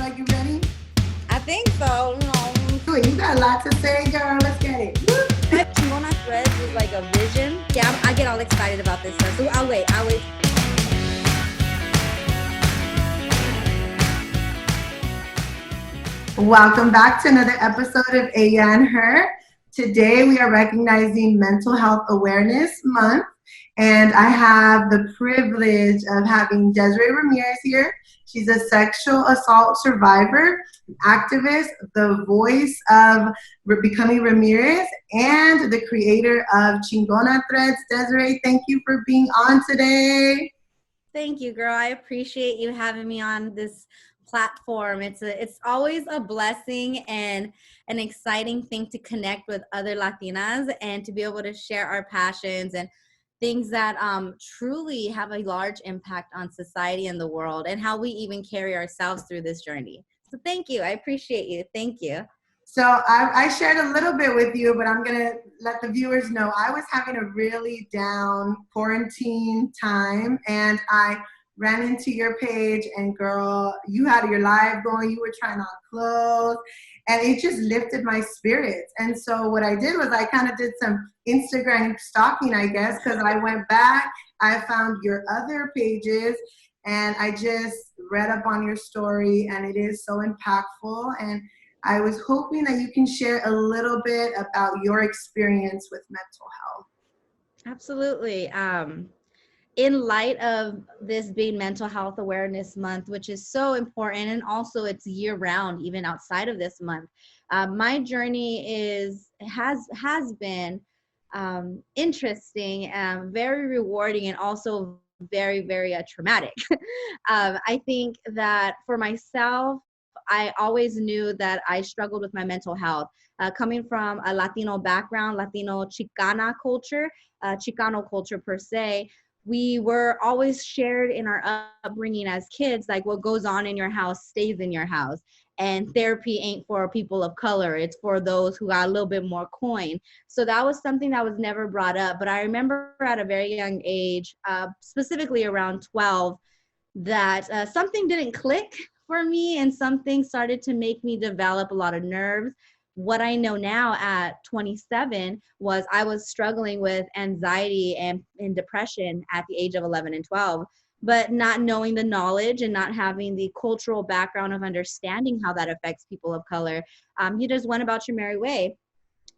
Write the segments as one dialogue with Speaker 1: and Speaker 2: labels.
Speaker 1: like you ready?
Speaker 2: I think so.
Speaker 1: Sweet, you got a lot to say, girl. Let's get it.
Speaker 2: Chingona threads is like a vision. Yeah, I get all excited about this stuff. So I'll wait.
Speaker 1: Welcome back to another episode of Aya and Her. Today we are recognizing Mental Health Awareness Month, and I have the privilege of having Desirae Ramirez here. She's a sexual assault survivor, an activist, the voice of Becoming Ramirez, and the creator of Chingona threads. Desirae, thank you for being on today.
Speaker 2: Thank you, girl. I appreciate you having me on this platform. It's always a blessing and an exciting thing to connect with other Latinas and to be able to share our passions and things that truly have a large impact on society and the world and how we even carry ourselves through this journey. So thank you. I appreciate you. Thank you.
Speaker 1: So I shared a little bit with you, but I'm going to let the viewers know I was having a really down quarantine time, and I ran into your page, and girl, you had your live going, you were trying on clothes, and it just lifted my spirits. And so what I did was I kind of did some Instagram stalking, I guess, because I went back, I found your other pages, and I just read up on your story, and it is so impactful. And I was hoping that you can share a little bit about your experience with mental health.
Speaker 2: Absolutely. In light of this being Mental Health Awareness Month, which is so important, and also it's year round, even outside of this month, my journey has been interesting, very rewarding, and also very traumatic. I think that for myself, I always knew that I struggled with my mental health. Coming from a Latino background, Latino Chicana culture, Chicano culture per se, we were always shared in our upbringing as kids, like what goes on in your house stays in your house. And therapy ain't for people of color. It's for those who got a little bit more coin. So that was something that was never brought up. But I remember at a very young age, specifically around 12, that something didn't click for me and something started to make me develop a lot of nerves. What I know now at 27 was I was struggling with anxiety and depression at the age of 11 and 12, but not knowing the knowledge and not having the cultural background of understanding how that affects people of color, you just went about your merry way.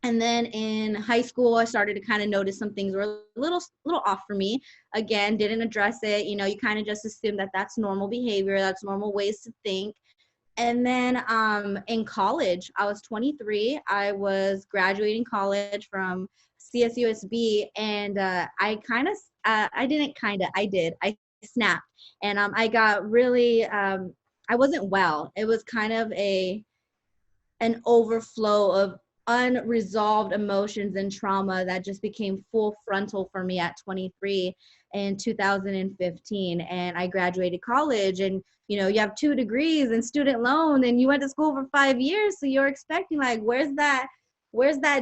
Speaker 2: And then in high school, I started to kind of notice some things were a little off for me. Again, didn't address it. You know, you kind of just assume that that's normal behavior, that's normal ways to think. And then in college, I was 23. I was graduating college from CSUSB, and I did. I snapped, and I got really. I wasn't well. It was kind of an overflow of unresolved emotions and trauma that just became full frontal for me at 23 in 2015. And I graduated college, and you have 2 degrees and student loan, and you went to school for 5 years, so you're expecting, like, where's that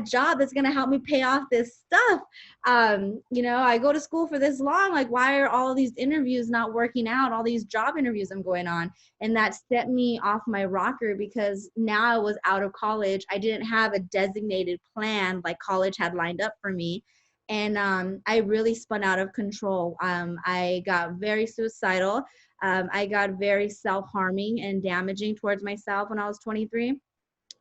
Speaker 2: job that's going to help me pay off this stuff? I go to school for this long, like, why are all these interviews not working out, all these job interviews I'm going on? And that set me off my rocker, because now I was out of college. I didn't have a designated plan like college had lined up for me. And I really spun out of control. I got very suicidal. I got very self-harming and damaging towards myself when I was 23.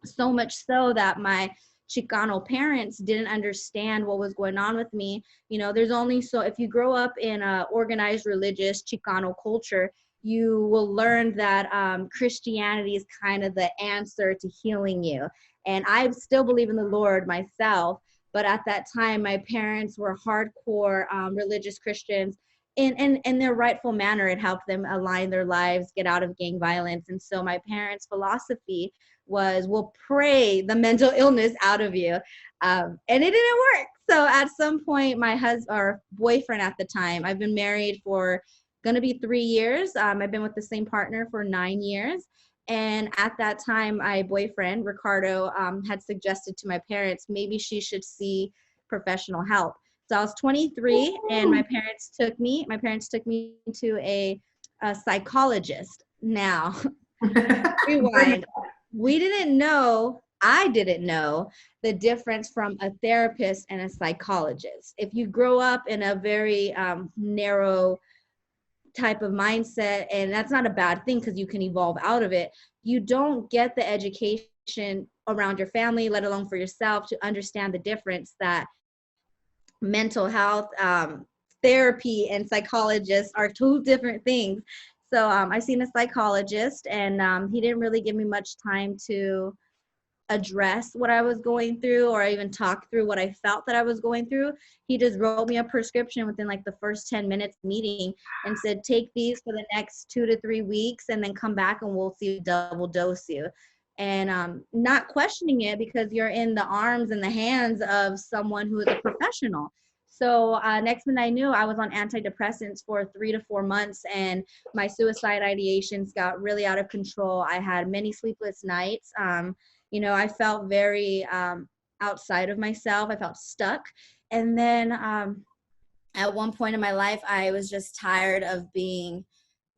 Speaker 2: So much so that my Chicano parents didn't understand what was going on with me. There's only so, if you grow up in a organized religious Chicano culture, you will learn that Christianity is kind of the answer to healing you. And I still believe in the Lord myself, but at that time, my parents were hardcore religious Christians. In their rightful manner, it helped them align their lives, get out of gang violence. And so my parents' philosophy was, we'll pray the mental illness out of you. And it didn't work. So at some point, my husband or boyfriend at the time, I've been married for going to be 3 years. I've been with the same partner for 9 years. And at that time, my boyfriend, Ricardo, had suggested to my parents, maybe she should see professional help. So I was 23, and my parents took me to a psychologist. Now, Rewind. I didn't know the difference from a therapist and a psychologist. If you grow up in a very narrow type of mindset, and that's not a bad thing because you can evolve out of it, you don't get the education around your family, let alone for yourself, to understand the difference that mental health, therapy, and psychologists are two different things. So I've seen a psychologist, and he didn't really give me much time to address what I was going through or even talk through what I felt that I was going through. He just wrote me a prescription within like the first 10 minutes meeting and said, take these for the next 2 to 3 weeks and then come back and we'll see double dose you. And not questioning it because you're in the arms and the hands of someone who is a professional. So next thing I knew, I was on antidepressants for 3 to 4 months, and my suicide ideations got really out of control. I had many sleepless nights. I felt very outside of myself. I felt stuck. And then at one point in my life, I was just tired of being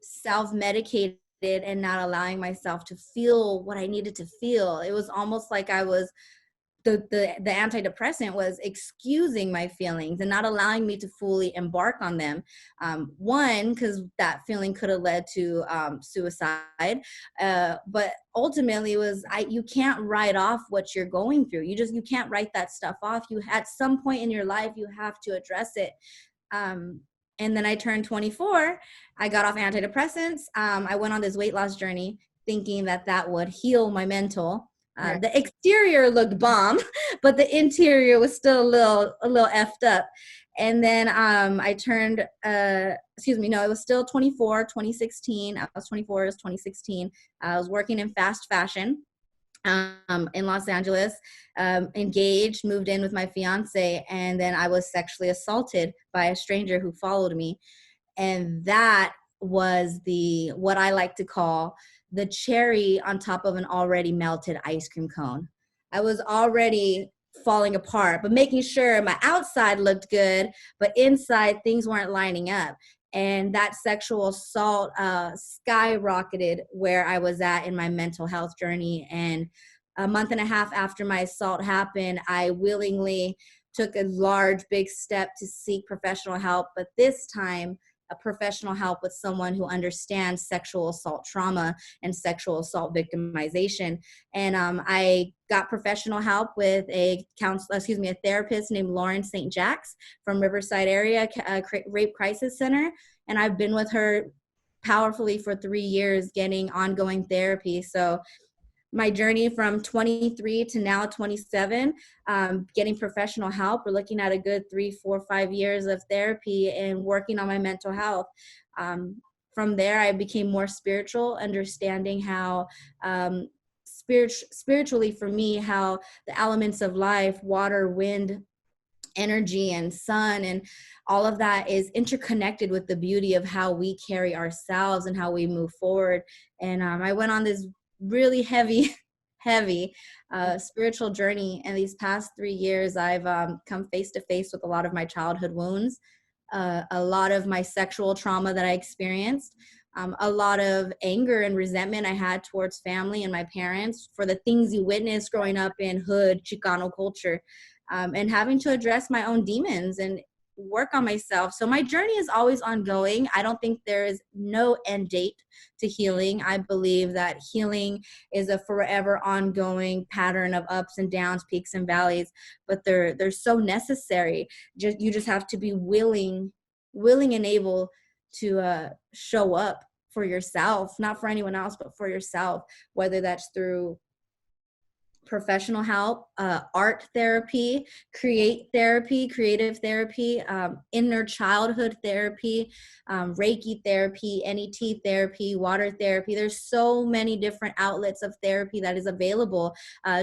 Speaker 2: self-medicated and not allowing myself to feel what I needed to feel. It was almost like I was the antidepressant was excusing my feelings and not allowing me to fully embark on them. One, because that feeling could have led to suicide, but ultimately it was you can't write off what you're going through. You can't write that stuff off. You at some point in your life you have to address it. And then I turned 24. I got off antidepressants. I went on this weight loss journey thinking that would heal my mental. Right. The exterior looked bomb, but the interior was still a little effed up. And then I turned, it was still 24, 2016. I was 24, it was 2016. I was working in fast fashion in Los Angeles, engaged, moved in with my fiance, and then I was sexually assaulted by a stranger who followed me. And that was what I like to call the cherry on top of an already melted ice cream cone. I was already falling apart, but making sure my outside looked good, but inside things weren't lining up. And that sexual assault skyrocketed where I was at in my mental health journey. And a month and a half after my assault happened, I willingly took a large, big step to seek professional help, but this time a professional help with someone who understands sexual assault trauma and sexual assault victimization. And I got professional help with a therapist named Lauren St. Jacks from Riverside area Rape Crisis Center. And I've been with her powerfully for 3 years, getting ongoing therapy. So my journey from 23 to now 27, getting professional help. We're looking at a good 3, 4, 5 years of therapy and working on my mental health. From there, I became more spiritual, understanding how spiritually for me, how the elements of life, water, wind, energy, and sun, and all of that is interconnected with the beauty of how we carry ourselves and how we move forward. And I went on this really heavy spiritual journey. And these past 3 years, I've come face to face with a lot of my childhood wounds, a lot of my sexual trauma that I experienced, a lot of anger and resentment I had towards family and my parents for the things you witnessed growing up in hood Chicano culture, and having to address my own demons and work on myself. So my journey is always ongoing. I don't think there is no end date to healing. I believe that healing is a forever ongoing pattern of ups and downs, peaks and valleys, but they're so necessary. You just have to be willing and able to show up for yourself, not for anyone else, but for yourself, whether that's through professional help, art therapy, creative therapy, inner childhood therapy, Reiki therapy, NET therapy, water therapy. There's so many different outlets of therapy that is available.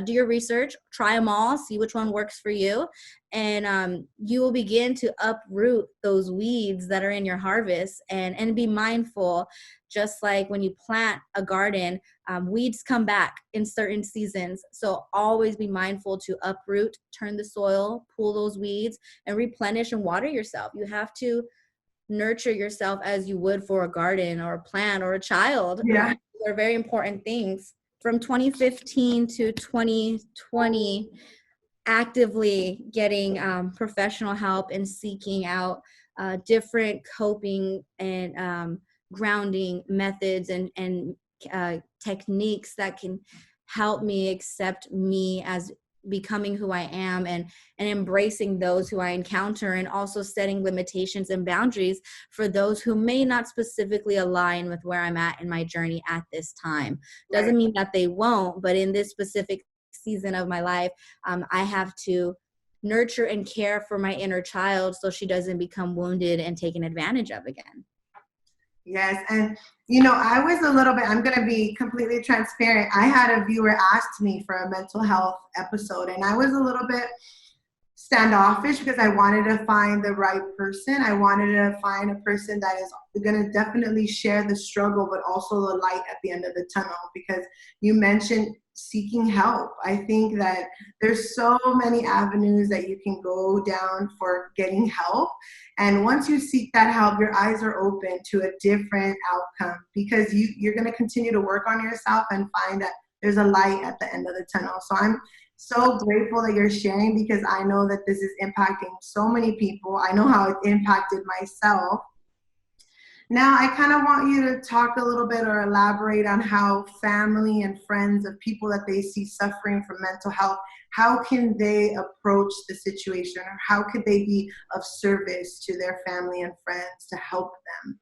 Speaker 2: Do your research, try them all, see which one works for you. And you will begin to uproot those weeds that are in your harvest, and be mindful. Just like when you plant a garden, weeds come back in certain seasons. So always be mindful to uproot, turn the soil, pull those weeds, and replenish and water yourself. You have to nurture yourself as you would for a garden or a plant or a child.
Speaker 1: Yeah.
Speaker 2: are very important things. From 2015 to 2020, actively getting professional help and seeking out different coping and grounding methods and techniques that can help me accept me as becoming who I am, and embracing those who I encounter, and also setting limitations and boundaries for those who may not specifically align with where I'm at in my journey at this time. Doesn't mean that they won't, but in this specific season of my life, I have to nurture and care for my inner child so she doesn't become wounded and taken advantage of again.
Speaker 1: Yes, and you know, I was a little bit, I'm going to be completely transparent. I had a viewer ask me for a mental health episode, and I was a little bit standoffish because I wanted to find the right person. I wanted to find a person that is going to definitely share the struggle, but also the light at the end of the tunnel, because you mentioned seeking help. I think that there's so many avenues that you can go down for getting help. And once you seek that help, your eyes are open to a different outcome, because you're going to continue to work on yourself and find that there's a light at the end of the tunnel. So I'm so grateful that you're sharing, because I know that this is impacting so many people. I know how it impacted myself. Now, I kind of want you to talk a little bit or elaborate on how family and friends of people that they see suffering from mental health, how can they approach the situation, or how could they be of service to their family and friends to help them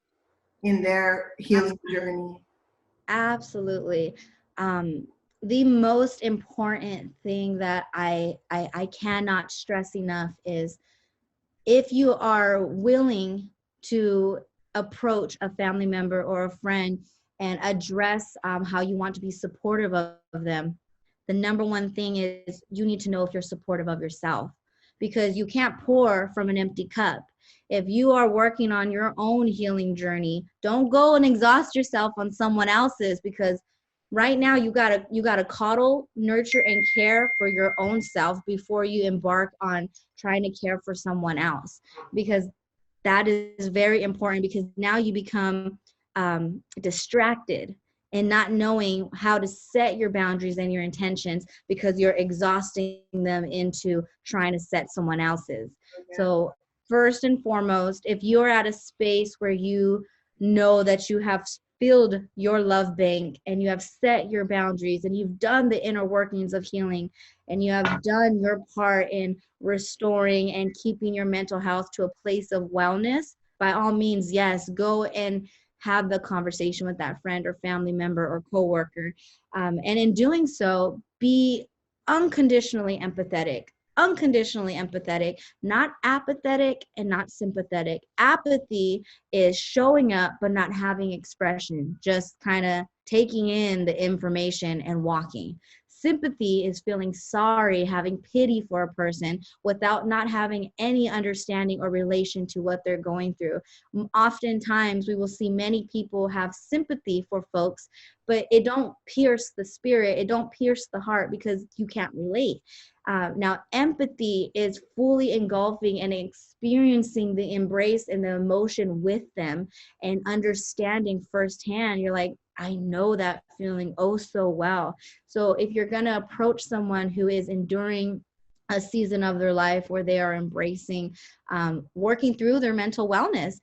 Speaker 1: in their healing journey?
Speaker 2: Absolutely. The most important thing that I cannot stress enough is, if you are willing to approach a family member or a friend and address how you want to be supportive of them, the number one thing is you need to know if you're supportive of yourself, because you can't pour from an empty cup. If you are working on your own healing journey, don't go and exhaust yourself on someone else's, because right now you gotta coddle, nurture, and care for your own self before you embark on trying to care for someone else, because that is very important, because now you become distracted and not knowing how to set your boundaries and your intentions, because you're exhausting them into trying to set someone else's.
Speaker 1: Yeah.
Speaker 2: So first and foremost, if you're at a space where you know that you have filled your love bank and you have set your boundaries and you've done the inner workings of healing and you have done your part in restoring and keeping your mental health to a place of wellness, by all means, yes, go and have the conversation with that friend or family member or coworker. And in doing so, be unconditionally empathetic. Unconditionally empathetic, not apathetic and not sympathetic. Apathy is showing up but not having expression, just kind of taking in the information and walking. Sympathy is feeling sorry, having pity for a person without not having any understanding or relation to what they're going through. Oftentimes, we will see many people have sympathy for folks, but it don't pierce the spirit, it don't pierce the heart, because you can't relate. Now, empathy is fully engulfing and experiencing the embrace and the emotion with them and understanding firsthand. You're like, I know that feeling oh so well. So if you're going to approach someone who is enduring a season of their life where they are embracing, working through their mental wellness,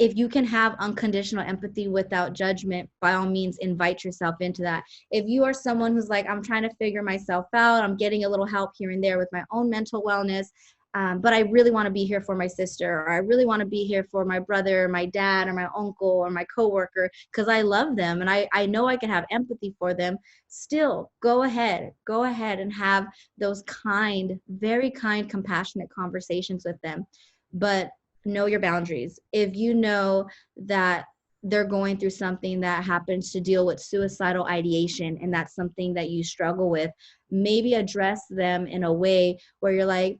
Speaker 2: if you can have unconditional empathy without judgment, by all means, invite yourself into that. If you are someone who's like, I'm trying to figure myself out, I'm getting a little help here and there with my own mental wellness, but I really want to be here for my sister, or I really want to be here for my brother, or my dad, or my uncle, or my coworker, because I love them and I know I can have empathy for them, still go ahead and have those kind, very kind, compassionate conversations with them. But know your boundaries. If you know that they're going through something that happens to deal with suicidal ideation, and that's something that you struggle with, maybe address them in a way where you're like,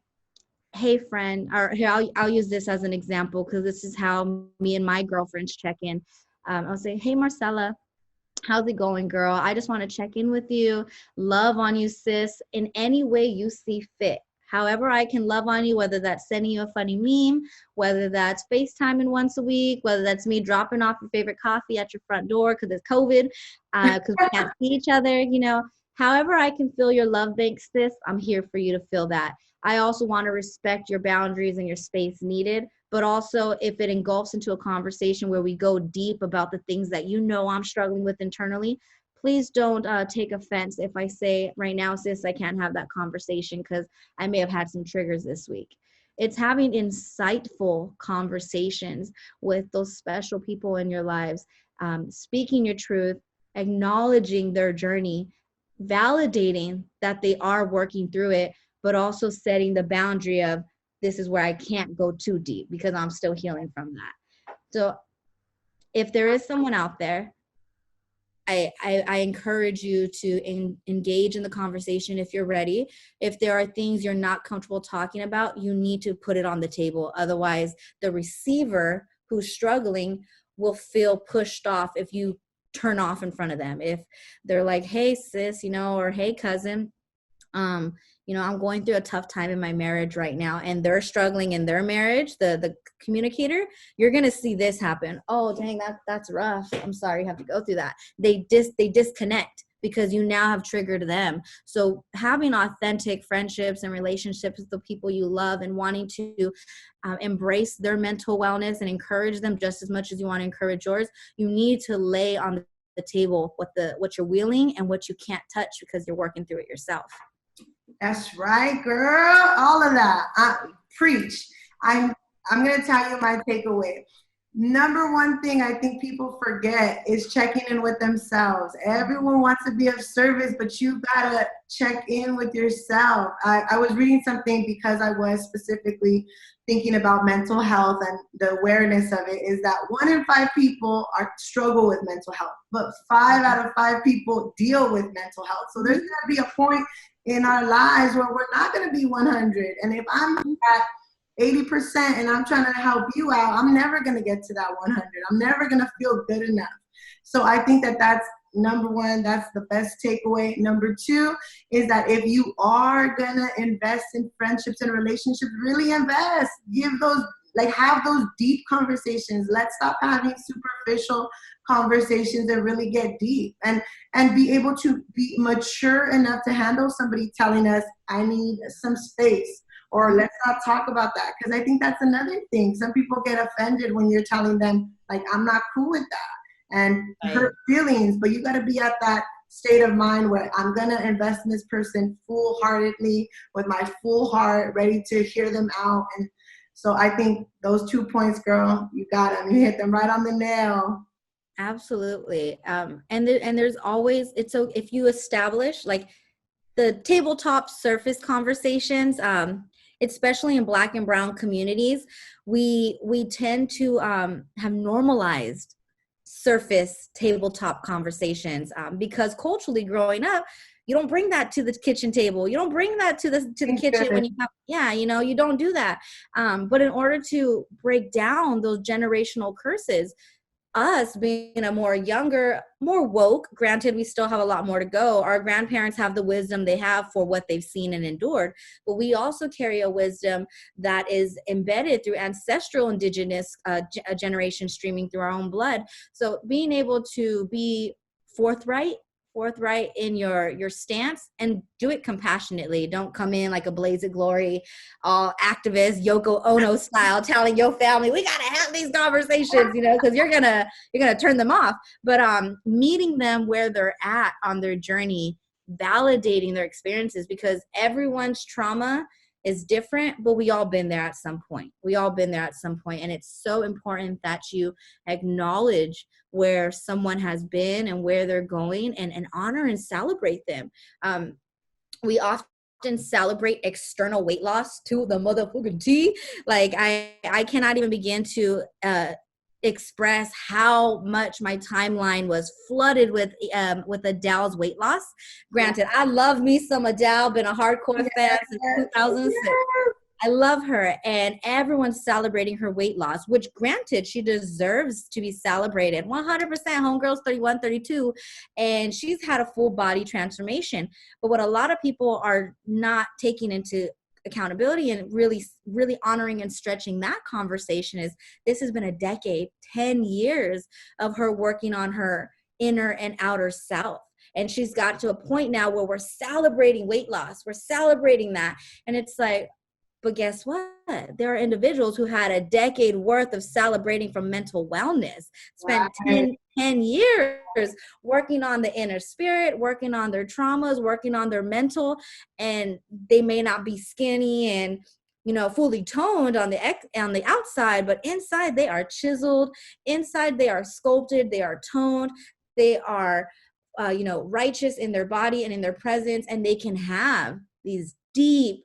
Speaker 2: hey friend, or here, I'll use this as an example, because this is how me and my girlfriends check in. I'll say, hey Marcella, how's it going, girl? I just want to check in with you, love on you, sis, in any way you see fit. However I can love on you, whether that's sending you a funny meme, whether that's FaceTiming once a week, whether that's me dropping off your favorite coffee at your front door because it's COVID, because we can't see each other, however I can fill your love bank, sis, I'm here for you to fill that. I also want to respect your boundaries and your space needed, but also if it engulfs into a conversation where we go deep about the things that I'm struggling with internally, please don't take offense if I say right now, sis, I can't have that conversation because I may have had some triggers this week. It's having insightful conversations with those special people in your lives, speaking your truth, acknowledging their journey, validating that they are working through it, but also setting the boundary of this is where I can't go too deep because I'm still healing from that. So if there is someone out there, I encourage you to engage in the conversation if you're ready. If there are things you're not comfortable talking about, you need to put it on the table. Otherwise, the receiver who's struggling will feel pushed off if you turn off in front of them. If they're like, hey, sis, or hey, cousin, I'm going through a tough time in my marriage right now, and they're struggling in their marriage, the communicator, you're going to see this happen. Oh, dang, that's rough. I'm sorry you have to go through that. They disconnect because you now have triggered them. So having authentic friendships and relationships with the people you love and wanting to embrace their mental wellness and encourage them just as much as you want to encourage yours, you need to lay on the table what you're willing and what you can't touch because you're working through it yourself.
Speaker 1: That's right, girl. All of that. Preach. I'm going to tell you my takeaway. Number one thing I think people forget is checking in with themselves. Everyone wants to be of service, but you got to check in with yourself. I was reading something because I was specifically thinking about mental health, and the awareness of it is that 1 in 5 people struggle with mental health, but 5 out of 5 people deal with mental health. So there's going to be a point in our lives where we're not going to be 100. And if I'm at 80% and I'm trying to help you out, I'm never going to get to that 100. I'm never going to feel good enough. So I think that's number one. That's the best takeaway. Number 2 is that if you are going to invest in friendships and relationships, really invest. Have those deep conversations. Let's stop having superficial conversations and really get deep and be able to be mature enough to handle somebody telling us, I need some space, or let's not talk about that. Because I think that's another thing. Some people get offended when you're telling them, like, I'm not cool with that, and hurt feelings. But you got to be at that state of mind where I'm going to invest in this person full-heartedly with my full heart, ready to hear them out. And so I think those 2 points, girl, you got them. You hit them right on the nail.
Speaker 2: Absolutely. And there's always, so if you establish like the tabletop surface conversations, especially in Black and Brown communities, we tend to have normalized surface tabletop conversations because culturally growing up, you don't bring that to the kitchen table. You don't bring that to the kitchen when you have, you don't do that. But in order to break down those generational curses, us being a more younger, more woke, granted, we still have a lot more to go. Our grandparents have the wisdom they have for what they've seen and endured, but we also carry a wisdom that is embedded through ancestral indigenous generation streaming through our own blood. So being able to be forthright in your stance and do it compassionately. Don't come in like a blaze of glory, all activist Yoko Ono style, telling your family we gotta have these conversations, because you're gonna turn them off. But meeting them where they're at on their journey, validating their experiences, because everyone's trauma is different, but we all been there at some point. And it's so important that you acknowledge where someone has been and where they're going, and honor and celebrate them. We often celebrate external weight loss to the motherfucking T. Like I cannot even begin to express how much my timeline was flooded with Adele's weight loss. Granted, I love me some Adele, been a hardcore fan since 2006. I love her, and everyone's celebrating her weight loss, which granted, she deserves to be celebrated. 100%, homegirl's 31, 32, and she's had a full body transformation. But what a lot of people are not taking into accountability and really, really honoring and stretching that conversation is this has been a decade, 10 years of her working on her inner and outer self. And she's got to a point now where we're celebrating weight loss. We're celebrating that. And it's like, but guess what? There are individuals who had a decade worth of celebrating from mental wellness, spent
Speaker 1: Right.
Speaker 2: 10 years working on the inner spirit, working on their traumas, working on their mental, and they may not be skinny and fully toned on the outside, but inside they are chiseled, inside they are sculpted, they are toned, they are righteous in their body and in their presence, and they can have these deep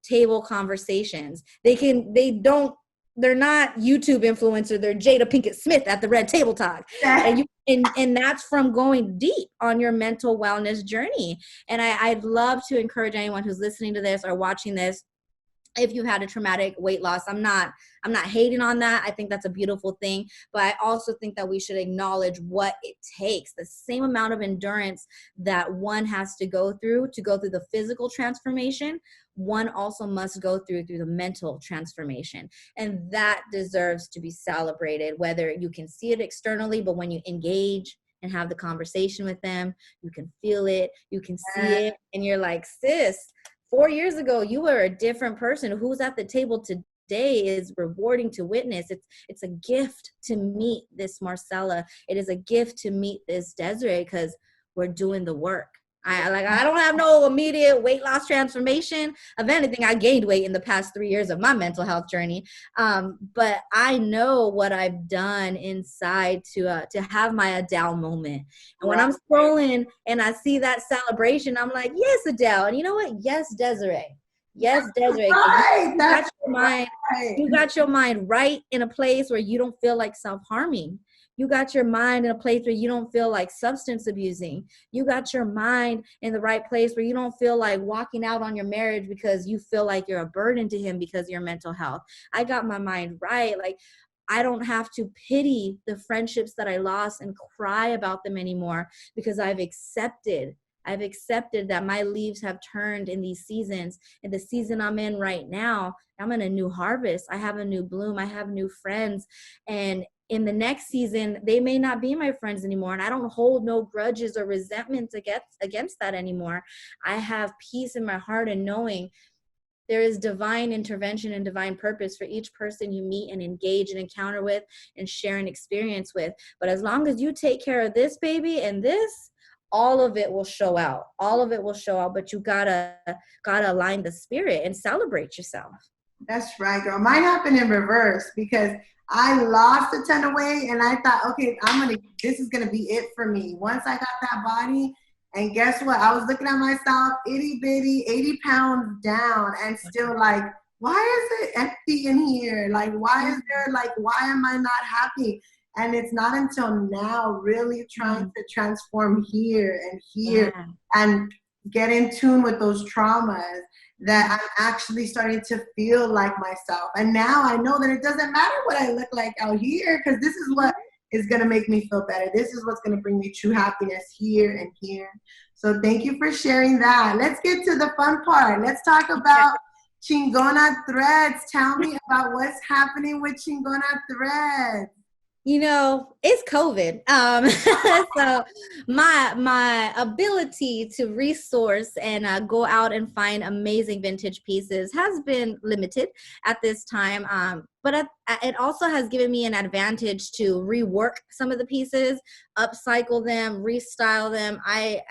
Speaker 2: table conversations. They're not YouTube influencer, they're Jada Pinkett Smith at the Red Table Talk. And that's from going deep on your mental wellness journey. And I'd love to encourage anyone who's listening to this or watching this, if you've had a traumatic weight loss, I'm not hating on that. I think that's a beautiful thing, but I also think that we should acknowledge what it takes. The same amount of endurance that one has to go through the physical transformation, one also must go through the mental transformation. And that deserves to be celebrated, whether you can see it externally, but when you engage and have the conversation with them, you can feel it, you can see it, and you're like, sis, 4 years ago, you were a different person. Who's at the table today is rewarding to witness. It's a gift to meet this Marcella. It is a gift to meet this Desirae, because we're doing the work. I don't have no immediate weight loss transformation. Of anything, I gained weight in the past 3 years of my mental health journey. But I know what I've done inside to have my Adele moment. And when I'm scrolling and I see that celebration, I'm like, yes, Adele. And you know what? Yes, Desirae. Yes, Desirae. You got your mind right in a place where you don't feel like self-harming. You got your mind in a place where you don't feel like substance abusing. You got your mind in the right place where you don't feel like walking out on your marriage because you feel like you're a burden to him because of your mental health. I got my mind right. Like, I don't have to pity the friendships that I lost and cry about them anymore, because I've accepted that my leaves have turned in these seasons. In the season I'm in right now, I'm in a new harvest. I have a new bloom. I have new friends. And in the next season, they may not be my friends anymore. And I don't hold no grudges or resentments against that anymore. I have peace in my heart and knowing there is divine intervention and divine purpose for each person you meet and engage and encounter with and share an experience with. But as long as you take care of this, baby, and this, all of it will show out. All of it will show out, but you gotta align the spirit and celebrate yourself.
Speaker 1: That's right, girl. Mine happened in reverse, because I lost a ton of weight and I thought, okay, this is gonna be it for me. Once I got that body, and guess what? I was looking at myself, itty bitty, 80 pounds down, and still like, why is it empty in here? Like, why am I not happy? And it's not until now really trying to transform here and here and get in tune with those traumas that I'm actually starting to feel like myself. And now I know that it doesn't matter what I look like out here, because this is what is going to make me feel better. This is what's going to bring me true happiness here and here. So thank you for sharing that. Let's get to the fun part. Let's talk about Chingona Threads. Tell me about what's happening with Chingona Threads.
Speaker 2: It's COVID. So my ability to resource and go out and find amazing vintage pieces has been limited at this time. But it also has given me an advantage to rework some of the pieces, upcycle them, restyle them. I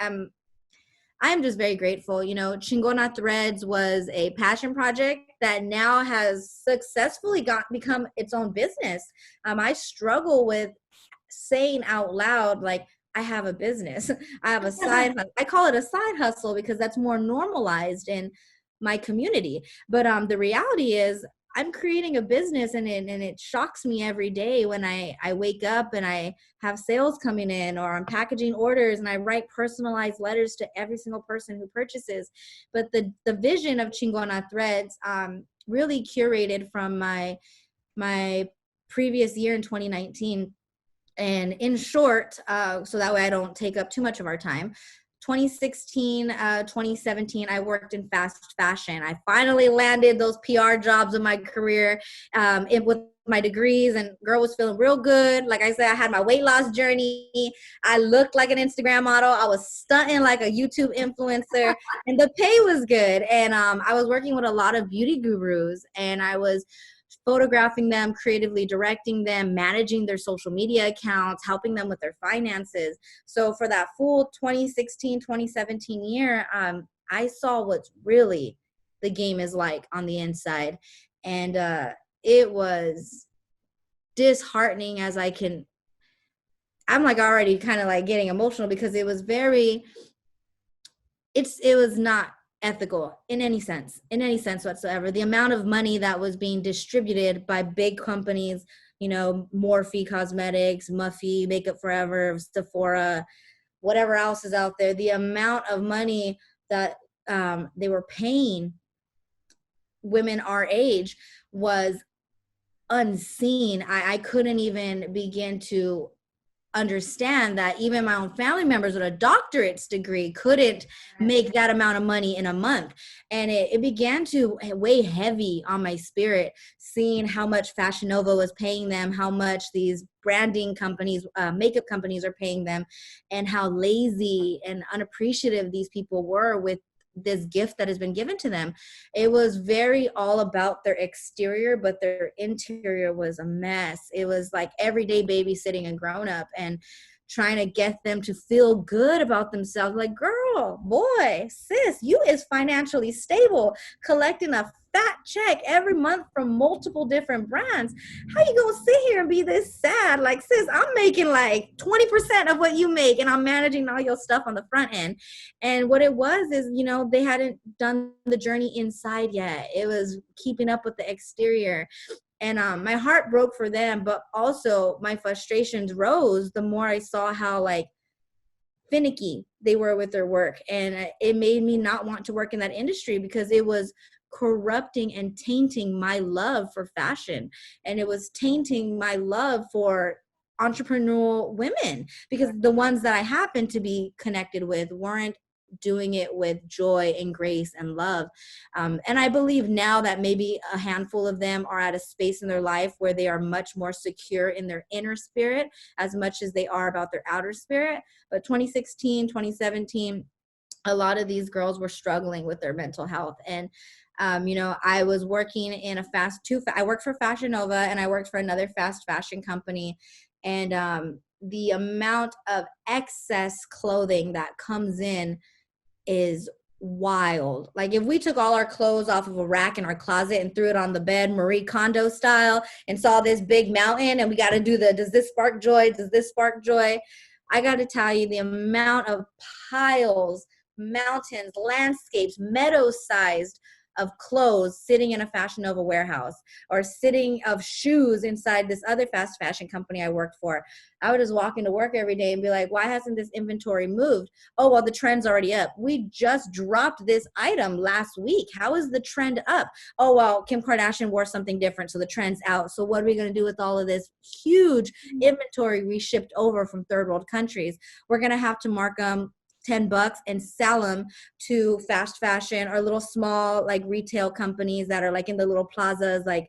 Speaker 2: am just very grateful. Chingona Threads was a passion project that now has successfully become its own business. I struggle with saying out loud, like, I have a business. I have a side hustle. I call it a side hustle because that's more normalized in my community. But the reality is, I'm creating a business, and it shocks me every day when I wake up and I have sales coming in, or I'm packaging orders and I write personalized letters to every single person who purchases. But the vision of Chingona Threads really curated from my previous year in 2019. And in short, so that way I don't take up too much of our time, 2016, 2017, I worked in fast fashion. I finally landed those PR jobs in my career with my degrees, and girl was feeling real good. Like I said, I had my weight loss journey. I looked like an Instagram model. I was stunting like a YouTube influencer, and the pay was good. And I was working with a lot of beauty gurus, and I was photographing them, creatively directing them, managing their social media accounts, helping them with their finances. So for that full 2016, 2017 year, I saw what's really the game is like on the inside. And it was disheartening as I'm like already kind of like getting emotional, because it was it was not ethical in any sense whatsoever. The amount of money that was being distributed by big companies, Morphe Cosmetics, Muffy, Makeup Forever, Sephora, whatever else is out there, the amount of money that they were paying women our age was unseen. I couldn't even begin to understand that even my own family members with a doctorate's degree couldn't make that amount of money in a month. And it began to weigh heavy on my spirit, seeing how much Fashion Nova was paying them, how much these branding companies, makeup companies are paying them, and how lazy and unappreciative these people were with this gift that has been given to them. It was very all about their exterior, but their interior was a mess. It was like everyday babysitting a grown up and trying to get them to feel good about themselves. Like, girl, boy, sis, you is financially stable, collecting a fat check every month from multiple different brands. How you gonna sit here and be this sad? Like, sis, I'm making like 20% of what you make, and I'm managing all your stuff on the front end. And what it was is, they hadn't done the journey inside yet. It was keeping up with the exterior. And my heart broke for them, but also my frustrations rose the more I saw how like finicky they were with their work. And it made me not want to work in that industry, because it was corrupting and tainting my love for fashion. And it was tainting my love for entrepreneurial women, because the ones that I happened to be connected with weren't doing it with joy and grace and love. And I believe now that maybe a handful of them are at a space in their life where they are much more secure in their inner spirit as much as they are about their outer spirit. But 2016, 2017, a lot of these girls were struggling with their mental health. And I was working in I worked for Fashion Nova, and I worked for another fast fashion company. And the amount of excess clothing that comes in is wild. Like, if we took all our clothes off of a rack in our closet and threw it on the bed, Marie Kondo style, and saw this big mountain, and we got to do does this spark joy? Does this spark joy? I got to tell you, the amount of piles, mountains, landscapes, meadow-sized of clothes sitting in a Fashion Nova warehouse, or sitting of shoes inside this other fast fashion company I worked for. I would just walk into work every day and be like, why hasn't this inventory moved? Oh, well, the trend's already up. We just dropped this item last week. How is the trend up? Oh, well, Kim Kardashian wore something different, so the trend's out. So what are we going to do with all of this huge inventory we shipped over from third world countries? We're going to have to mark them $10 and sell them to fast fashion or little small like retail companies that are like in the little plazas, like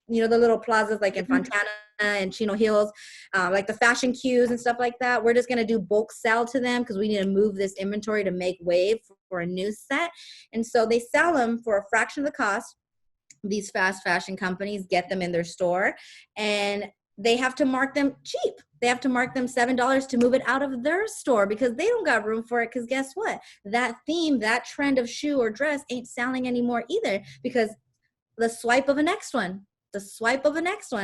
Speaker 2: the little plazas like in Fontana and Chino Hills, like the fashion queues and stuff like that. We're just going to do bulk sell to them because we need to move this inventory to make way for a new set. And so they sell them for a fraction of the cost. These fast fashion companies get them in their store, and they have to mark them cheap. They have to mark them $7 to move it out of their store, because they don't got room for it. Because guess what? That theme, that trend of shoe or dress ain't selling anymore either, because the swipe of a next one.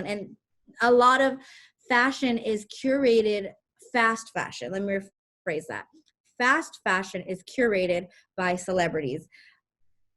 Speaker 2: And a lot of fashion is curated, fast fashion. Let me rephrase that. Fast fashion is curated by celebrities.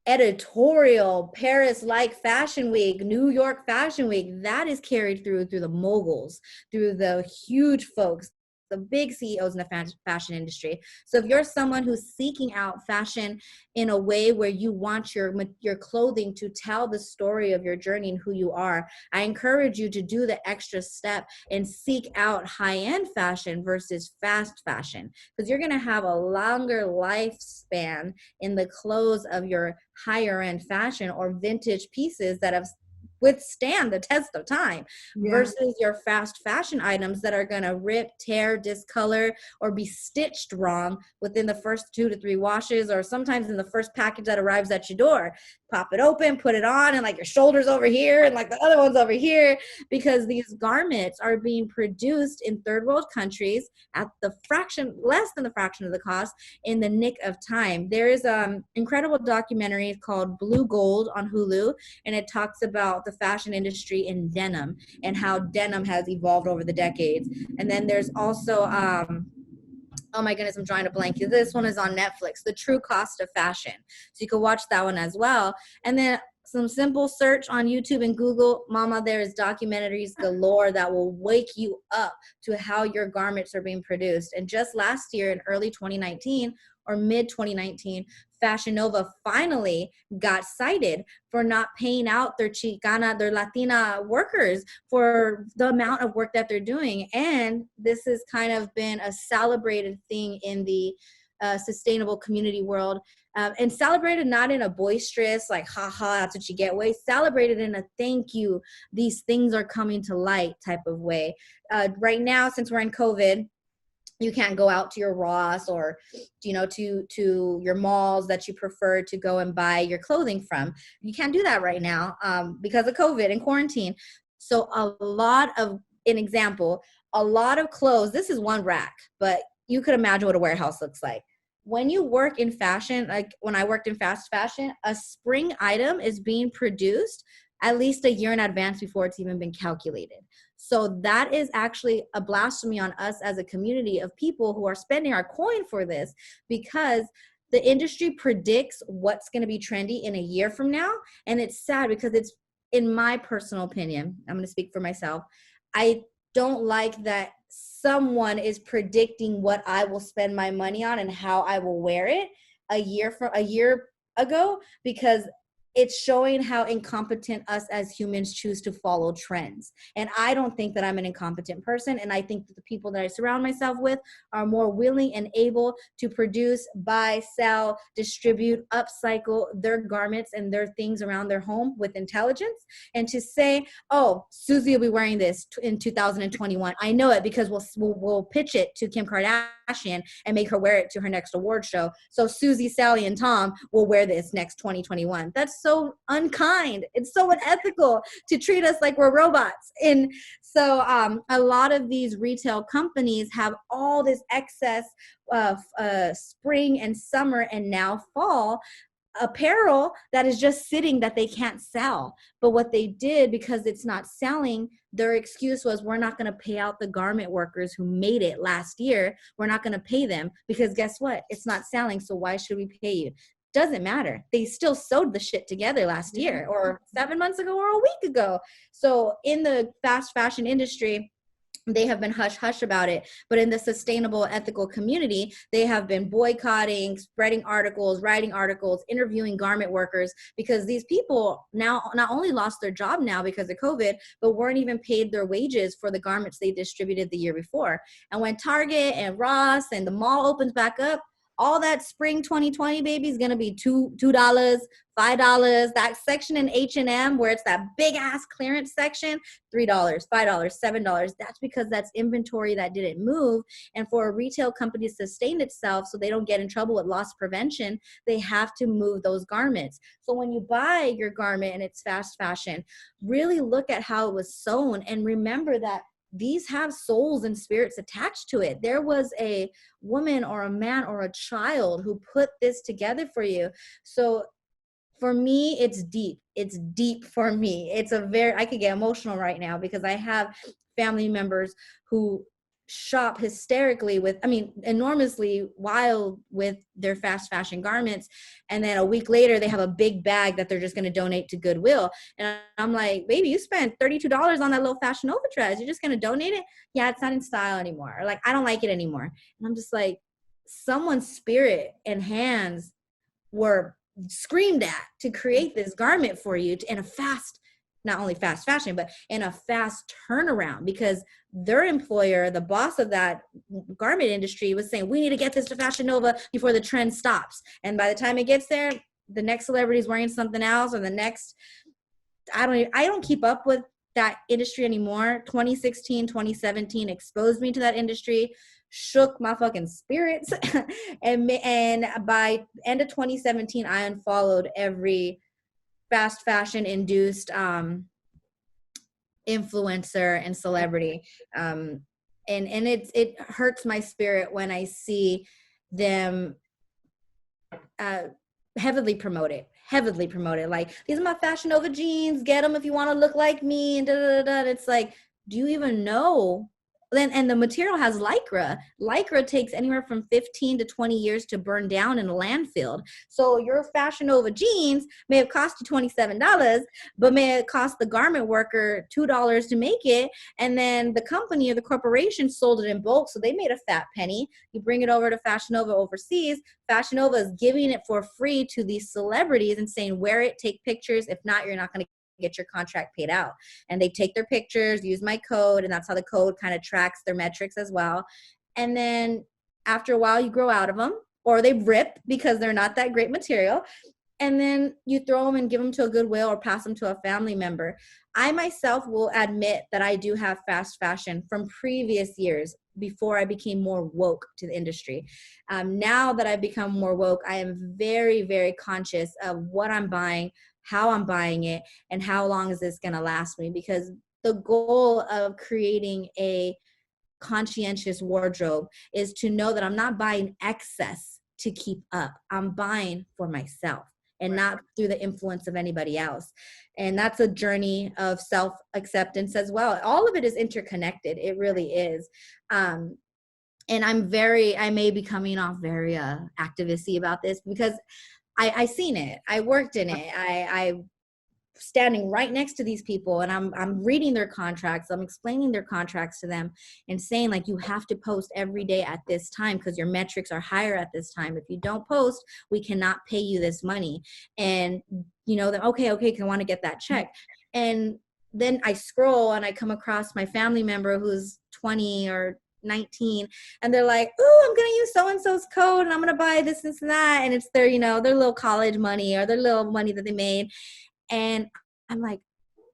Speaker 2: Editorial, Paris like Fashion Week, New York Fashion Week, that is carried through the moguls, through the huge folks the big CEOs in the fashion industry. So if you're someone who's seeking out fashion in a way where you want your clothing to tell the story of your journey and who you are, I encourage you to do the extra step and seek out high-end fashion versus fast fashion, because you're going to have a longer lifespan in the clothes of your higher end fashion or vintage pieces that have withstand the test of time,
Speaker 1: Yeah.
Speaker 2: versus your fast fashion items that are going to rip, tear, discolor, or be stitched wrong within the first 2 to 3 washes, or sometimes in the first package that arrives at your door. Pop it open, put it on, and like your shoulders over here and like the other one's over here, because these garments are being produced in third world countries at the less than the fraction of the cost, in the nick of time. There is incredible documentary called Blue Gold on Hulu, and it talks about the fashion industry in denim and how denim has evolved over the decades. And then there's also oh my goodness, I'm drawing a blank. This one is on Netflix, The True Cost of Fashion. So you can watch that one as well. And then some simple search on YouTube and Google, mama, there's documentaries galore that will wake you up to how your garments are being produced. And just last year in early 2019 or mid 2019, Fashion Nova finally got cited for not paying out their Chicana, their Latina workers for the amount of work that they're doing. And this has kind of been a celebrated thing in the sustainable community world, and celebrated not in a boisterous, like, haha, that's what you get way, celebrated in a thank you, these things are coming to light type of way. Right now, since we're in COVID, you can't go out to your Ross or, to your malls that you prefer to go and buy your clothing from. You can't do that right now because of COVID and quarantine. So a lot of clothes, this is one rack, but you could imagine what a warehouse looks like. When you work in fashion, like when I worked in fast fashion, a spring item is being produced at least a year in advance before it's even been calculated. So that is actually a blasphemy on us as a community of people who are spending our coin for this, because the industry predicts what's going to be trendy in a year from now. And it's sad because it's, in my personal opinion, I'm going to speak for myself, I don't like that someone is predicting what I will spend my money on and how I will wear it a year ago, because it's showing how incompetent us as humans choose to follow trends. And I don't think that I'm an incompetent person. And I think that the people that I surround myself with are more willing and able to produce, buy, sell, distribute, upcycle their garments and their things around their home with intelligence. And to say, oh, Susie will be wearing this in 2021. I know it because we'll pitch it to Kim Kardashian and make her wear it to her next award show. So Susie, Sally, and Tom will wear this next 2021. That's so unkind. It's so unethical to treat us like we're robots. And so a lot of these retail companies have all this excess of spring and summer and now fall apparel that is just sitting that they can't sell. But what they did, because it's not selling, their excuse was, we're not going to pay out the garment workers who made it last year. We're not going to pay them because guess what? It's not selling. So why should we pay you? Doesn't matter. They still sewed the shit together last year or 7 months ago or a week ago. So in the fast fashion industry, they have been hush-hush about it. But in the sustainable, ethical community, they have been boycotting, spreading articles, writing articles, interviewing garment workers, because these people now not only lost their job now because of COVID, but weren't even paid their wages for the garments they distributed the year before. And when Target and Ross and the mall opens back up, all that spring 2020 baby is going to be $2, $5. That section in H&M where it's that big ass clearance section, $3, $5, $7. That's because that's inventory that didn't move. And for a retail company to sustain itself so they don't get in trouble with loss prevention, they have to move those garments. So when you buy your garment and it's fast fashion, really look at how it was sewn and remember that these have souls and spirits attached to it. There was a woman or a man or a child who put this together for you. So for me, it's deep. It's deep for me. I could get emotional right now because I have family members who shop hysterically with, I mean, enormously wild with their fast fashion garments. And then a week later, they have a big bag that they're just going to donate to Goodwill. And I'm like, baby, you spent $32 on that little Fashion Nova dress. You're just going to donate it? Yeah, it's not in style anymore. Or like, I don't like it anymore. And I'm just like, someone's spirit and hands were screamed at to create this garment for you in a fast, not only fast fashion, but in a fast turnaround, because their employer, the boss of that garment industry, was saying, we need to get this to Fashion Nova before the trend stops. And by the time it gets there, the next celebrity is wearing something else, or the next, I don't keep up with that industry anymore. 2016, 2017 exposed me to that industry, shook my fucking spirits. and by end of 2017, I unfollowed every fast fashion induced influencer and celebrity. And it hurts my spirit when I see them heavily promoted. Like, these are my Fashion Nova jeans, get them if you want to look like me, and da da da. It's like, do you even know? And the material has Lycra. Lycra takes anywhere from 15 to 20 years to burn down in a landfill. So your Fashion Nova jeans may have cost you $27, but may have cost the garment worker $2 to make it. And then the company or the corporation sold it in bulk, so they made a fat penny. You bring it over to Fashion Nova overseas. Fashion Nova is giving it for free to these celebrities and saying, wear it, take pictures. If not, you're not going to get your contract paid out. And they take their pictures, use my code, and that's how the code kind of tracks their metrics as well. And then after a while, you grow out of them, or they rip because they're not that great material. And then you throw them and give them to a Goodwill or pass them to a family member. I myself will admit that I do have fast fashion from previous years before I became more woke to the industry. Now that I've become more woke, I am very, very conscious of what I'm buying, how I'm buying it, and how long is this going to last me? Because the goal of creating a conscientious wardrobe is to know that I'm not buying excess to keep up. I'm buying for myself and not through the influence of anybody else. And that's a journey of self-acceptance as well. All of it is interconnected. It really is. And I may be coming off very activist-y about this, because I seen it. I worked in it. I standing right next to these people, and I'm reading their contracts. I'm explaining their contracts to them and saying, like, you have to post every day at this time because your metrics are higher at this time. If you don't post, we cannot pay you this money. And they're okay, because I want to get that check. And then I scroll and I come across my family member who's 20 or 19, and they're like, oh, I'm going to use so-and-so's code and I'm going to buy this and that. And it's their, their little college money or their little money that they made. And I'm like,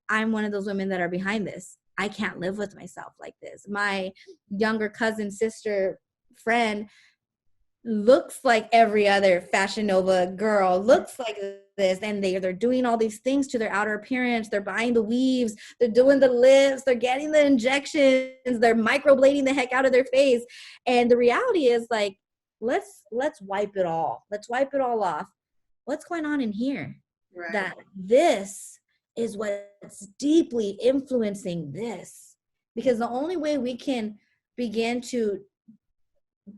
Speaker 2: I'm one of those women that are behind this. I can't live with myself like this. My younger cousin, sister, friend looks like every other Fashion Nova girl, looks like this, and they're doing all these things to their outer appearance. They're buying the weaves, they're doing the lips, they're getting the injections, they're microblading the heck out of their face. And the reality is, like, let's wipe it all. Let's wipe it all off. What's going on in here? Right. That this is what's deeply influencing this. Because the only way we can begin to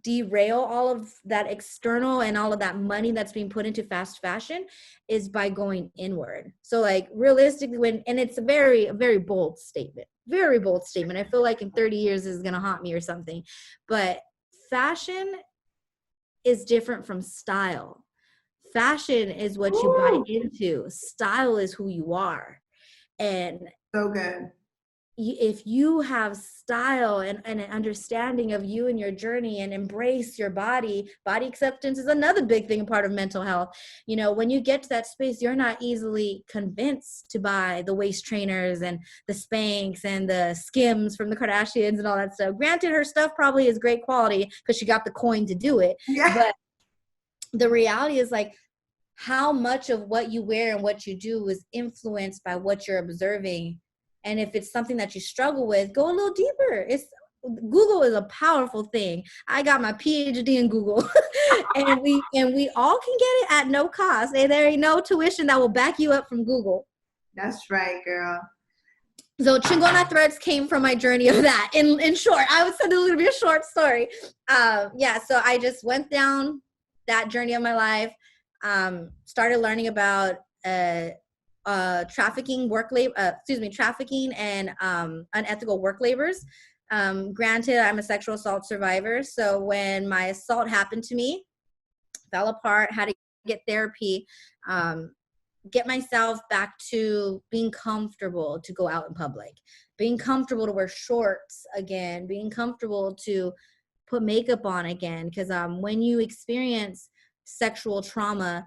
Speaker 2: derail all of that external and all of that money that's being put into fast fashion is by going inward. So, like, realistically, and it's a very bold statement, very bold statement. I feel like in 30 years is going to haunt me or something, but fashion is different from style. Fashion is what you buy into. Style is who you are. And
Speaker 1: so good.
Speaker 2: If you have style and an understanding of you and your journey and embrace your body acceptance is another big thing, a part of mental health. When you get to that space, you're not easily convinced to buy the waist trainers and the Spanx and the Skims from the Kardashians and all that stuff. Granted, her stuff probably is great quality because she got the coin to do it. Yeah. But the reality is, like, how much of what you wear and what you do is influenced by what you're observing. And if it's something that you struggle with, go a little deeper. Google is a powerful thing. I got my PhD in Google and we all can get it at no cost. And there ain't no tuition that will back you up from Google.
Speaker 1: That's right, girl.
Speaker 2: So Chingona threads came from my journey of that. In short, I would say this would be a short story. Yeah, so I just went down that journey of my life, started learning about trafficking, trafficking and unethical work labors. Granted, I'm a sexual assault survivor, so when my assault happened to me, fell apart, had to get therapy, get myself back to being comfortable to go out in public, being comfortable to wear shorts again, being comfortable to put makeup on again. Because when you experience sexual trauma,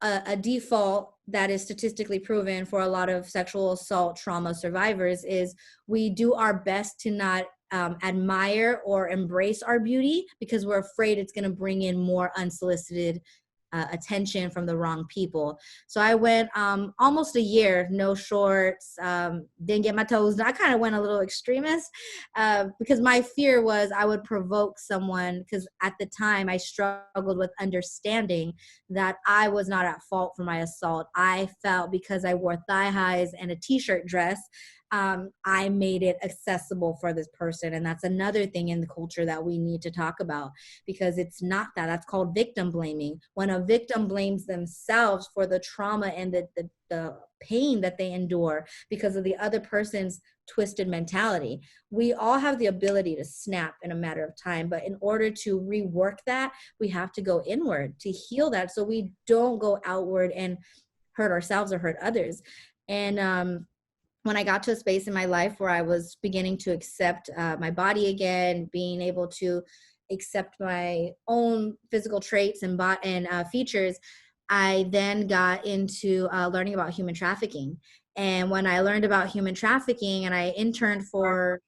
Speaker 2: a default that is statistically proven for a lot of sexual assault trauma survivors is we do our best to not admire or embrace our beauty because we're afraid it's going to bring in more unsolicited attention from the wrong people. So I went almost a year, no shorts, didn't get my toes done. I kind of went a little extremist because my fear was I would provoke someone, because at the time I struggled with understanding that I was not at fault for my assault. I felt because I wore thigh highs and a t-shirt dress, I made it accessible for this person. And that's another thing in the culture that we need to talk about, because it's not that. That's called victim blaming. When a victim blames themselves for the trauma and the pain that they endure because of the other person's twisted mentality. We all have the ability to snap in a matter of time, but in order to rework that, we have to go inward to heal that so we don't go outward and hurt ourselves or hurt others. And when I got to a space in my life where I was beginning to accept my body again, being able to accept my own physical traits and features, I then got into learning about human trafficking. And when I learned about human trafficking, and I interned for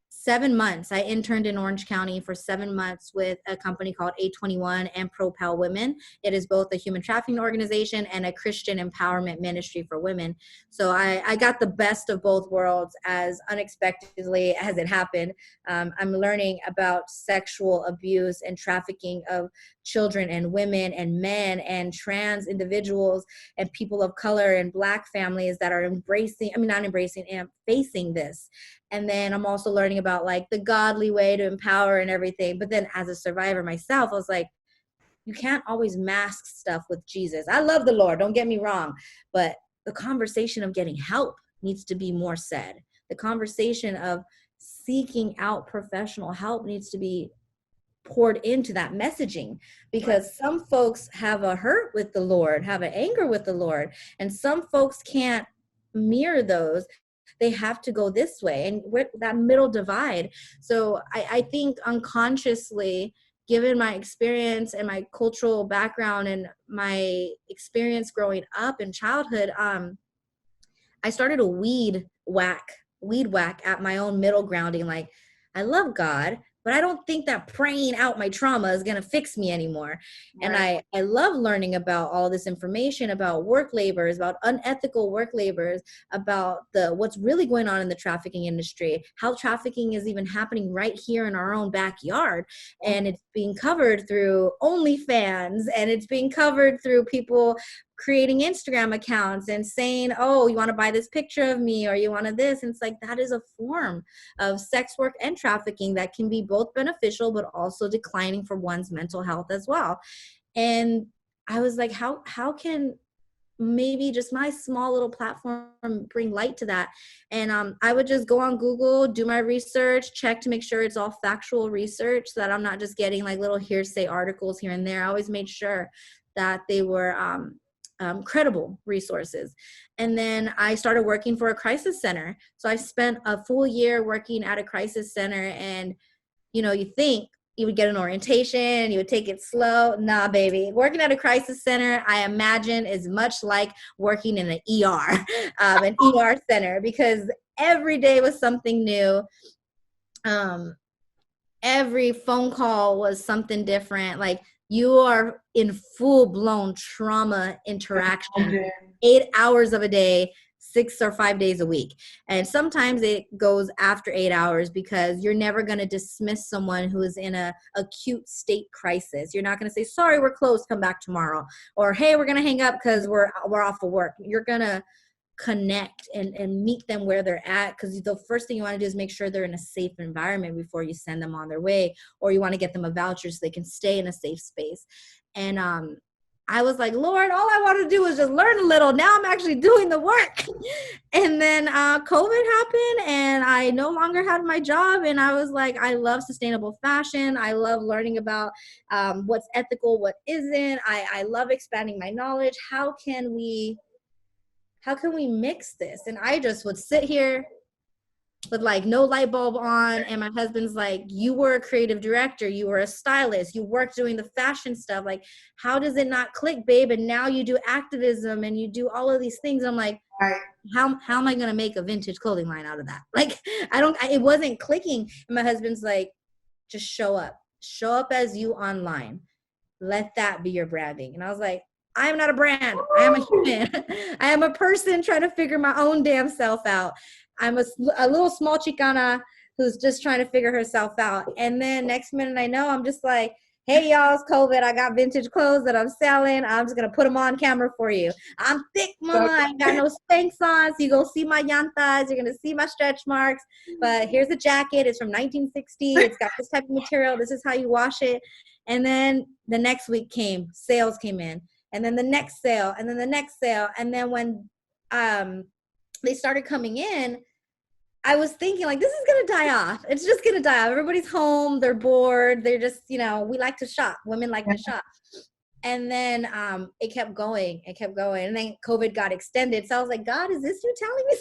Speaker 2: 7 months. I interned in Orange County for 7 months with a company called A21 and Propel Women. It is both a human trafficking organization and a Christian empowerment ministry for women. So I got the best of both worlds as unexpectedly as it happened. I'm learning about sexual abuse and trafficking of children and women and men and trans individuals and people of color and Black families that are facing this. And then I'm also learning about like the godly way to empower and everything. But then as a survivor myself, I was like, you can't always mask stuff with Jesus. I love the Lord, don't get me wrong, but the conversation of getting help needs to be more said. The conversation of seeking out professional help needs to be poured into that messaging, because some folks have a hurt with the Lord, have an anger with the Lord, and some folks can't mirror those. They have to go this way, and with that middle divide. So I think unconsciously, given my experience and my cultural background and my experience growing up in childhood, I started a weed whack at my own middle grounding. Like, I love God, but I don't think that praying out my trauma is going to fix me anymore. Right. And I love learning about all this information about work labors, about unethical work labors, about what's really going on in the trafficking industry, how trafficking is even happening right here in our own backyard. And it's being covered through OnlyFans, and it's being covered through people creating Instagram accounts and saying, oh, you want to buy this picture of me, or you want to this. And it's like, that is a form of sex work and trafficking that can be both beneficial, but also declining for one's mental health as well. And I was like, how can maybe just my small little platform bring light to that? And I would just go on Google, do my research, check to make sure it's all factual research, so that I'm not just getting like little hearsay articles here and there. I always made sure that they were credible resources. And then I started working for a crisis center. So I spent a full year working at a crisis center. And, you think you would get an orientation, you would take it slow. Nah, baby. Working at a crisis center, I imagine, is much like working in an ER, an ER center, because every day was something new. Every phone call was something different. Like, you are in full-blown trauma interaction, 8 hours of a day, 6 or 5 days a week. And sometimes it goes after 8 hours, because you're never going to dismiss someone who is in a acute state crisis. You're not going to say, sorry, we're closed, come back tomorrow. Or, hey, we're going to hang up because we're off of work. You're going to connect and meet them where they're at, because the first thing you want to do is make sure they're in a safe environment before you send them on their way, or you want to get them a voucher so they can stay in a safe space. And I was like, Lord, all I want to do is just learn a little. Now I'm actually doing the work. And then COVID happened and I no longer had my job. And I was like, I love sustainable fashion. I love learning about what's ethical, what isn't. I love expanding my knowledge. How can we mix this? And I just would sit here with like no light bulb on, and my husband's like, you were a creative director, you were a stylist, you worked doing the fashion stuff, like how does it not click, babe? And now you do activism and you do all of these things. I'm like,
Speaker 1: Right.
Speaker 2: how am I going to make a vintage clothing line out of that? Like it wasn't clicking. And my husband's like, just show up as you online, let that be your branding. And I was like, I am not a brand. I am a human. I am a person trying to figure my own damn self out. I'm a little small Chicana who's just trying to figure herself out. And then next minute I know, I'm just like, hey, y'all, it's COVID. I got vintage clothes that I'm selling. I'm just going to put them on camera for you. I'm thick, mama. I ain't got no Spanx on. So you go see my llantas. You're going to see my stretch marks. But here's a jacket. It's from 1960. It's got this type of material. This is how you wash it. And then the next week sales came in. And then the next sale. And then the next sale. And then when they started coming in, I was thinking like, this is going to die off. It's just going to die off. Everybody's home. They're bored. They're just, we like to shop. Women like to shop. And then it kept going. And then COVID got extended. So I was like, God, is this you telling me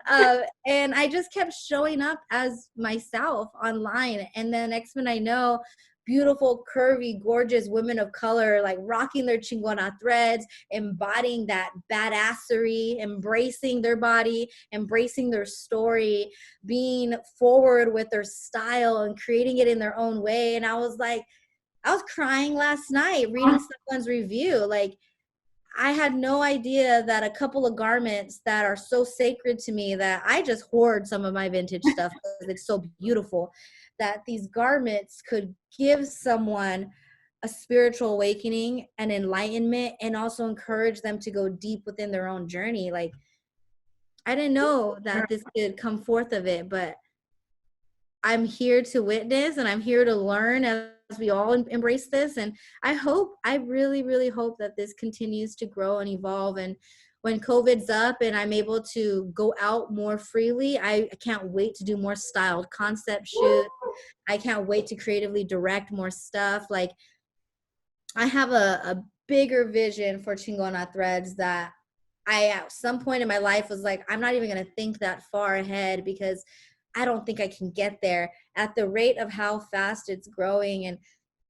Speaker 2: something? And I just kept showing up as myself online. And then next minute I know, beautiful, curvy, gorgeous women of color, like rocking their Chingona threads, embodying that badassery, embracing their body, embracing their story, being forward with their style and creating it in their own way. And I was crying last night reading someone's review. Like, I had no idea that a couple of garments that are so sacred to me, that I just hoard some of my vintage stuff because it's so beautiful, that these garments could give someone a spiritual awakening and enlightenment, and also encourage them to go deep within their own journey. Like, I didn't know that this could come forth of it, but I'm here to witness and I'm here to learn as we all embrace this. And I really, really hope that this continues to grow and evolve. And when COVID's up and I'm able to go out more freely, I can't wait to do more styled concept shoots. I can't wait to creatively direct more stuff. Like, I have a bigger vision for Chingona Threads that I, at some point in my life, was like, I'm not even going to think that far ahead, because I don't think I can get there at the rate of how fast it's growing, and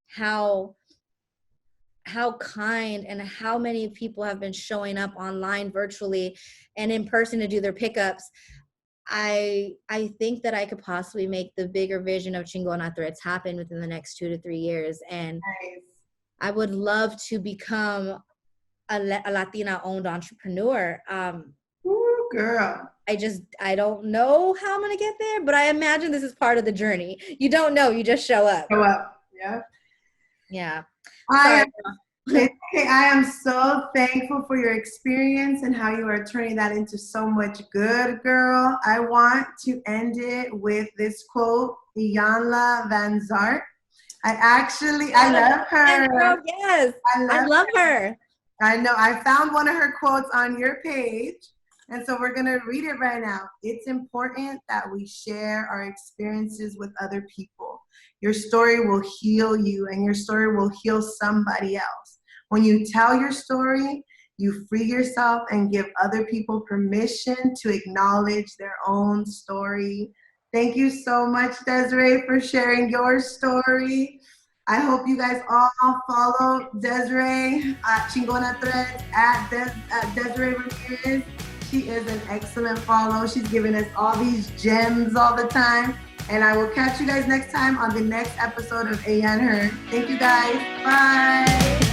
Speaker 2: how kind and how many people have been showing up online, virtually, and in person to do their pickups. I think that I could possibly make the bigger vision of Chingona Threads happen within the next 2 to 3 years. And
Speaker 1: Nice.
Speaker 2: I would love to become a Latina-owned entrepreneur.
Speaker 1: Ooh, girl.
Speaker 2: I don't know how I'm going to get there, but I imagine this is part of the journey. You don't know, you just show up.
Speaker 1: Show up. Yeah.
Speaker 2: Yeah.
Speaker 1: I am so thankful for your experience and how you are turning that into so much good, girl. I want to end it with this quote, Iyanla Vanzant. I love her.
Speaker 2: Girl, yes. I love her.
Speaker 1: I know. I found one of her quotes on your page. And so we're going to read it right now. It's important that we share our experiences with other people. Your story will heal you, and your story will heal somebody else. When you tell your story, you free yourself and give other people permission to acknowledge their own story. Thank you so much, Desirae, for sharing your story. I hope you guys all follow Desirae at Chingona Threads, at Desirae Ramirez. She is an excellent follow. She's giving us all these gems all the time. And I will catch you guys next time on the next episode of A and Her. Thank you guys. Bye.